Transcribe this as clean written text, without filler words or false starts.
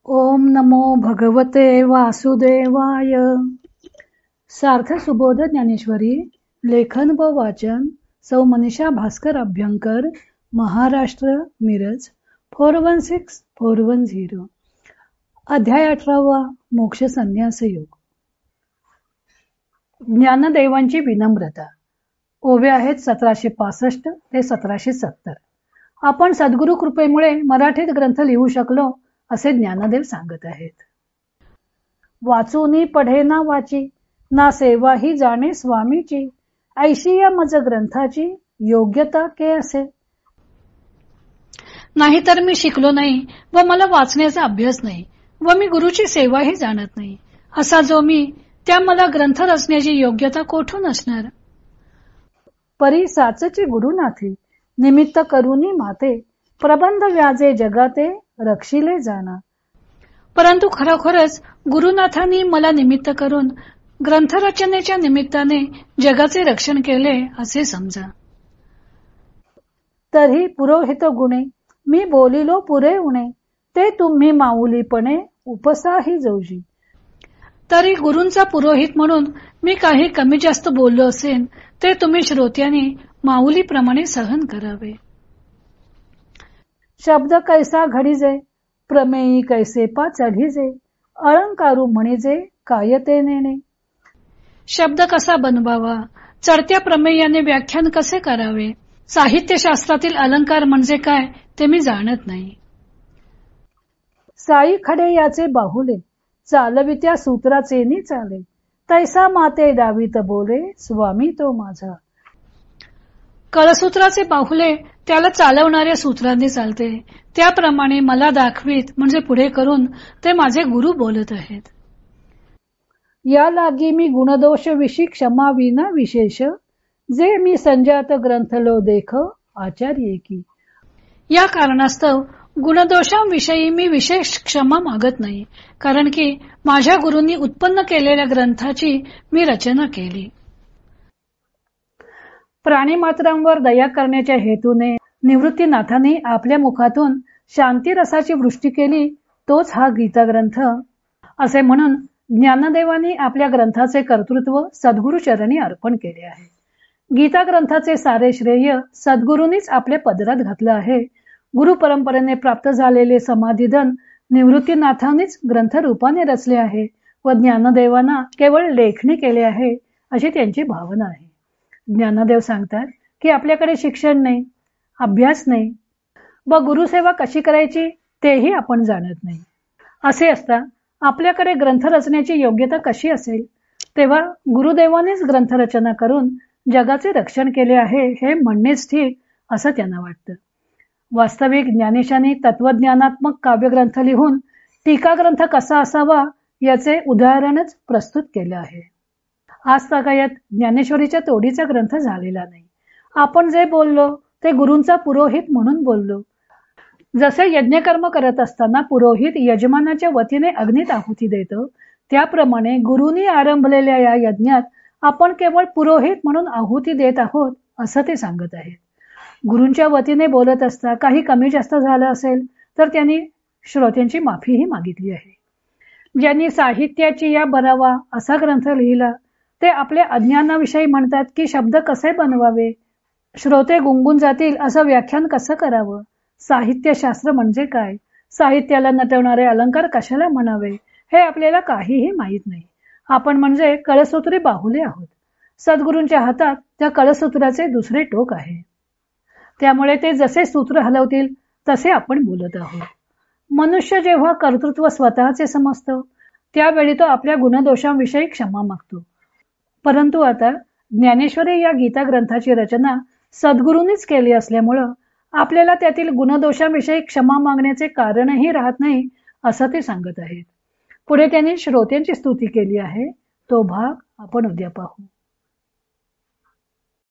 ओम नमो भगवते वासुदेवाय. सार्थ सुबोध ज्ञानेश्वरी. लेखन व वाचन सौ मनीषा भास्कर अभ्यंकर, महाराष्ट्र, मिरज 416410. अध्याय 18. मोक्ष संन्यास योग. ज्ञानदेवांची विनम्रता. ओवे आहेत 1765 ते 1770. आपण सद्गुरु कृपेमुळे मराठीत ग्रंथ लिहू शकलो असे ज्ञानदेव सांगत आहेत. वाचूनी पढे ना वाची, ना सेवा ही जाणे स्वामीची, ऐशी या मज ग्रंथाची योग्यता के असे. नाहीतर मी शिकलो नाही व मला वाचण्याचा अभ्यास नाही व मी गुरुची सेवाही जाणत नाही असा जो मी, त्या मला ग्रंथ रचण्याची योग्यता कोठून असणार. परी साचचे गुरुनाथे, निमित्त करुनी माते, प्रबंध व्याजे जगाते, रक्षिले जाना. परंतु खरोखरच गुरुनाथांनी मला निमित्त करून ग्रंथरचनेच्या निमित्ताने जगाचे रक्षण केले असे समजा. तरी पुरोहित गुणे मी बोलिलो पुरे उणे, ते तुम्ही माऊलीपणे उपसाही जोजी. तरी गुरूंचा पुरोहित म्हणून मी काही कमी जास्त बोललो असेन ते तुम्ही श्रोत्यांनी माऊलीप्रमाणे सहन करावे. शब्द कैसा घडीजे, प्रमेयी कैसे पा चढीजे, अलंकारू म्हणीजे कायते नेणे. शब्द कसा बनवावा, चढत्या प्रमेयाने व्याख्यान कसे करावे, साहित्यशास्त्रातील अलंकार म्हणजे काय ते मी जाणत नाही. साई खडे याचे बाहुले, चालवित्या सूत्राचे नि चाले, तैसा माते डावीत बोले, स्वामी तो माझा. कळसूत्राचे बाहुले त्याला चालवणाऱ्या सूत्रांनी चालते, त्याप्रमाणे मला दाखवीत म्हणजे पुढे करून ते माझे गुरु बोलत आहेत. या लागी मी गुणदोष विषयी क्षमा विना विशेष, जे मी संजात ग्रंथलो देख आचार्य की. या कारणास्तव गुणदोषांविषयी मी विशेष क्षमा मागत नाही, कारण की माझ्या गुरूंनी उत्पन्न केलेल्या ग्रंथाची मी रचना केली. प्राणीमात्रांवर दया करण्याच्या हेतूने निवृत्तीनाथांनी आपल्या मुखातून शांती रसाची वृष्टी केली, तोच हा गीता ग्रंथ असे म्हणून ज्ञानदेवांनी आपल्या ग्रंथाचे कर्तृत्व सद्गुरु चरणी अर्पण केले आहे. गीता ग्रंथाचे सारे श्रेय सद्गुरूंनीच आपल्या पदरात घातलं आहे. गुरु परंपरेने प्राप्त झालेले समाधिधन निवृत्तीनाथांनीच ग्रंथ रूपाने रचले आहे व ज्ञानदेवांना केवळ लेखणी केले आहे अशी त्यांची भावना आहे. ज्ञानदेव सांगतात की आपल्याकडे शिक्षण नाही, अभ्यास नाही व गुरुसेवा कशी करायची तेही आपण जाणत नाही. असे असता आपल्याकडे ग्रंथ रचण्याची योग्यता कशी असेल. तेव्हा गुरुदेवानेच ग्रंथरचना करून जगाचे रक्षण केले आहे हे म्हणणेच ठीक असं त्यांना वाटतं. वास्तविक ज्ञानेशांनी तत्वज्ञानात्मक काव्यग्रंथ लिहून टीका ग्रंथ कसा असावा याचे उदाहरणच प्रस्तुत केले आहे. आज तागायत ज्ञानेश्वरीच्या तोडीचा ग्रंथ झालेला नाही. आपण जे बोललो ते गुरूंचा पुरोहित म्हणून बोललो. जसे यज्ञकर्म करत असताना पुरोहित यजमानाच्या वतीने अग्नीत आहुती देतो, त्याप्रमाणे गुरूंनी आरंभलेल्या या यज्ञात आपण केवळ पुरोहित म्हणून आहुती देत आहोत असं ते सांगत आहेत. गुरूंच्या वतीने बोलत असता काही कमी जास्त झालं असेल तर त्यांनी श्रोत्यांची माफीही मागितली आहे. ज्यांनी साहित्याची या बनावा असा ग्रंथ लिहिला ते आपल्या अज्ञानाविषयी म्हणतात की शब्द कसे बनवावे, श्रोते गुंगून जातील असं व्याख्यान कसं करावं, साहित्यशास्त्र म्हणजे काय, साहित्याला नटवणारे अलंकार कशाला म्हणावे हे आपल्याला काहीही माहीत नाही. आपण म्हणजे कळसूत्री बाहुले आहोत. सद्गुरूंच्या हातात त्या कळसूत्राचे दुसरे टोक आहे. त्यामुळे ते जसे सूत्र हलवतील तसे आपण बोलत आहोत. मनुष्य जेव्हा कर्तृत्व स्वतःचे समजतो त्यावेळी तो आपल्या गुणदोषांविषयी क्षमा मागतो. परंतु आता ज्ञानेश्वरी या गीता ग्रंथाची रचना सद्गुरूंनीच केली असल्यामुळं आपल्याला त्यातील गुणदोषांविषयी क्षमा मागण्याचे कारणही राहत नाही असं ते सांगत आहेत. पुढे त्यांनी श्रोत्यांची स्तुती केली आहे. तो भाग आपण उद्या पाहू.